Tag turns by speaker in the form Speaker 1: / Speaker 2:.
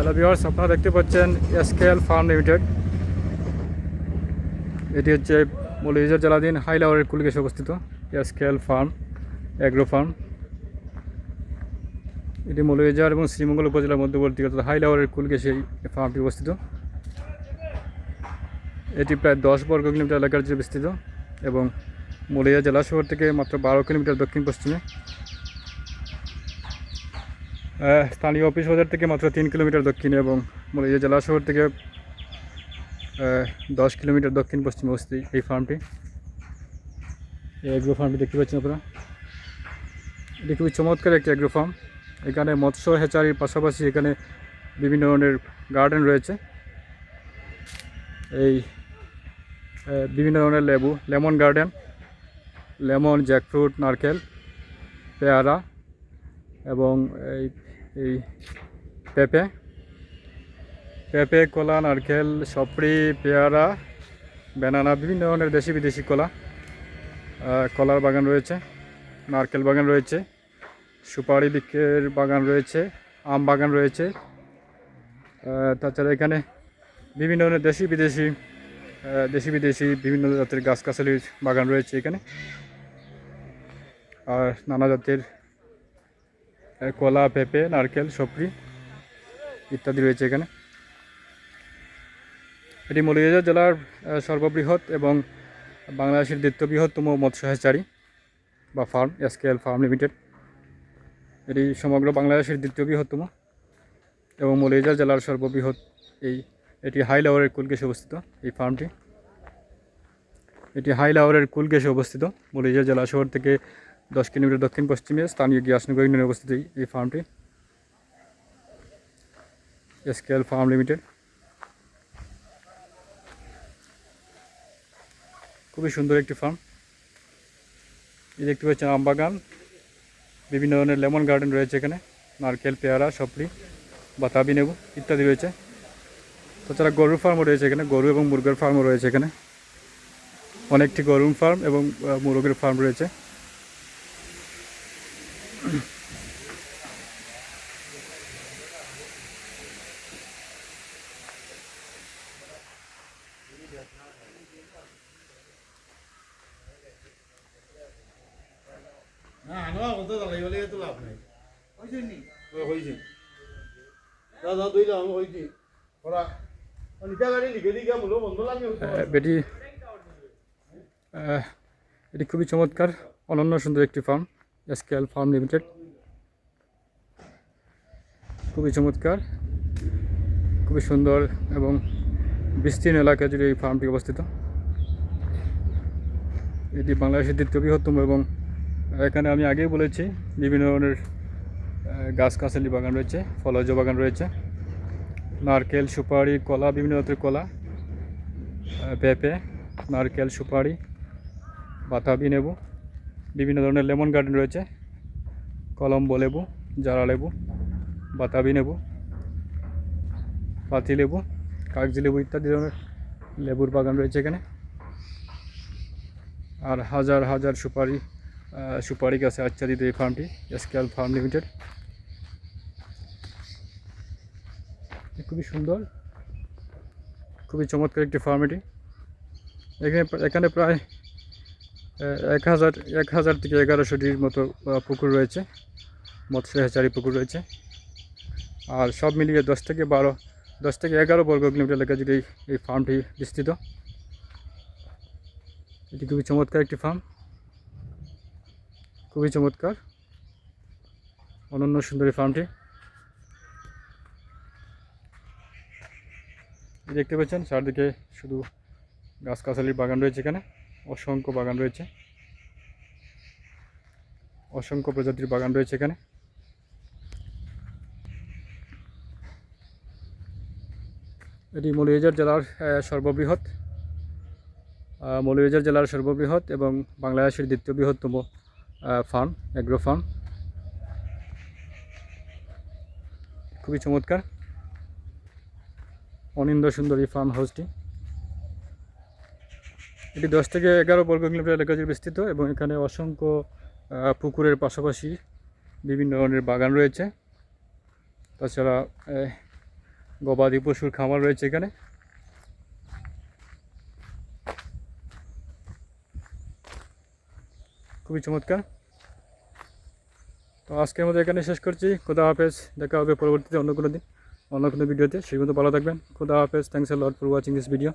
Speaker 1: Hello viewers, আপনারা দেখতে পাচ্ছেন এসকেএল ফার্ম লিমিটেড। এটি হচ্ছে মৌলভীবাজার জেলাধীন হাইলাওয়ারের কুলগেশে অবস্থিত এসকেএল ফার্ম অ্যাগ্রো ফার্ম। এটি মৌলভীবাজার এবং শ্রীমঙ্গল উপজেলার মধ্যবর্তী অর্থাৎ হাইলাওয়ারের কুলগেশে এই ফার্মটি অবস্থিত। এটি প্রায় 10 বর্গ কিলোমিটার এলাকার জুড়ে বিস্তৃত এবং মৌলভীবাজার জেলা শহর থেকে মাত্র 12 কিলোমিটার দক্ষিণ পশ্চিমে। স্থানীয় অফিস বাজার থেকে মাত্র 3 কিলোমিটার দক্ষিণে এবং মৌলভীবাজার জেলা শহর থেকে 10 কিলোমিটার দক্ষিণ পশ্চিমে অবস্থিত এই ফার্মটি। এই অ্যাগ্রো ফার্মটি দেখতে পাচ্ছেন আপনারা। এটি খুবই চমৎকার একটি অ্যাগ্রো ফার্ম। এখানে মৎস্য হ্যাচারির পাশাপাশি এখানে বিভিন্ন ধরনের গার্ডেন রয়েছে। এই বিভিন্ন ধরনের লেবু, লেমন গার্ডেন, লেমন, জ্যাকফ্রুট, নারকেল, পেয়ারা এবং এই পেঁপে, কলা, নারকেল, সপরি, পেয়ারা, ব্যানানা, বিভিন্ন ধরনের দেশি বিদেশি কলার বাগান রয়েছে, নারকেল বাগান রয়েছে, সুপারি বৃক্ষের বাগান রয়েছে, আম বাগান রয়েছে। তাছাড়া এখানে বিভিন্ন ধরনের দেশি বিদেশি বিভিন্ন জাতের গাছগাছালির বাগান রয়েছে এখানে। আর নানা জাতের কলা, পেঁপে, নারকেল, সপরি ইত্যাদি রয়েছে এখানে। এটি মৌলভীবাজার জেলার সর্ববৃহৎ এবং বাংলাদেশের দ্বিতীয় বৃহত্তম মৎস্য হ্যাচারি বা ফার্ম এসকেএল ফার্ম লিমিটেড। এটি সমগ্র বাংলাদেশের দ্বিতীয় বৃহত্তম এবং মৌলভীবাজার জেলার সর্ববৃহৎ। এটি হাইলাওয়ারের কুলগেশে অবস্থিত এই ফার্মটি। এটি হাইলাওয়ারের কুলগেশে অবস্থিত মৌলভীবাজার জেলা শহর থেকে 10 কিলোমিটার দক্ষিণ পশ্চিমে স্থানীয় গিয়াসনগর ইউনিয়নে অবস্থিত এই ফার্মটি এসকেএল ফার্ম লিমিটেড। খুবই সুন্দর একটি ফার্ম। এই দেখতে পাচ্ছেন আম বাগান, বিভিন্ন ধরনের লেমন গার্ডেন রয়েছে এখানে, নারকেল, পেয়ারা, সপরি, বাতাবি লেবু ইত্যাদি রয়েছে। তাছাড়া গরুর ফার্মও রয়েছে এখানে, গরু এবং মুরগির ফার্মও রয়েছে এখানে। অনেকটি গরুর ফার্ম এবং মুরগির ফার্ম রয়েছে। এটি খুবই চমৎকার অনন্য সুন্দর একটি ফার্ম এসকেএল ফার্ম লিমিটেড। খুবই চমৎকার, খুবই সুন্দর এবং বিস্তীর্ণ এলাকা জুড়ে এই ফার্মটি অবস্থিত। এটি বাংলাদেশের দ্বিতীয় বৃহত্তম এবং এখানে আমি আগেই বলেছি বিভিন্ন ধরনের গাছগাছালি বাগান রয়েছে, ফলজ বাগান রয়েছে, নারকেল, সুপারি, কলা, বিভিন্ন জাতের কলা, পেঁপে, নারকেল, সুপারি, বাতাবি লেবু, বিভিন্ন ধরনের লেমন গার্ডেন রয়েছে, কলম্বো লেবু, জারা লেবু, বাতাবি লেবু, পাতি লেবু, কাগজি লেবু ইত্যাদি ধরনের লেবুর বাগান রয়েছে এখানে। আর হাজার হাজার সুপারি গাছে আচ্ছাদিত এই ফার্মটি এসকেএল ফার্ম লিমিটেড। খুবই সুন্দর, খুবই চমৎকার একটি ফার্ম এটি। এখানে প্রায় 1000 থেকে 1100টির মতো পুকুর রয়েছে, মৎস্য হ্যাচারি পুকুর রয়েছে। আর সব মিলিয়ে 10 থেকে 11 বর্গ কিলোমিটার এলাকা জুড়ে এই ফার্মটি বিস্তৃত। এটি খুবই চমৎকার একটি ফার্ম, খুবই চমৎকার অনন্য সুন্দরী ফার্মটি। দেখতে পাচ্ছেন চারদিকে শুধু গাছগাছালির বাগান রয়েছে এখানে, অসংখ্য বাগান রয়েছে, অসংখ্য প্রজাতির বাগান রয়েছে এখানে। এটি মৌলভীবাজার জেলার সর্ববৃহৎ এবং বাংলাদেশের দ্বিতীয় বৃহত্তম ফার্ম অ্যাগ্রো ফার্ম। খুবই চমৎকার অনিন্দ সুন্দর এই ফার্ম হাউসটি। এটি 10 থেকে 11 বর্গ কিলোমিটার এলাকা জুড়ে বিস্তৃত এবং এখানে অসংখ্য পুকুরের পাশাপাশি বিভিন্ন ধরনের বাগান রয়েছে। তাছাড়া গবাদি পশুর খামার রয়েছে এখানে। খুবই চমৎকার। তো আজকের মতো এখানে শেষ করছি। খোদা হাফেজ, দেখা হবে পরবর্তীতে অন্য কোনো দিন অন্য কোনো ভিডিওতে। সেই মতো ভালো থাকবেন। খোদা হাফেজ, thanks a lot for watching this video.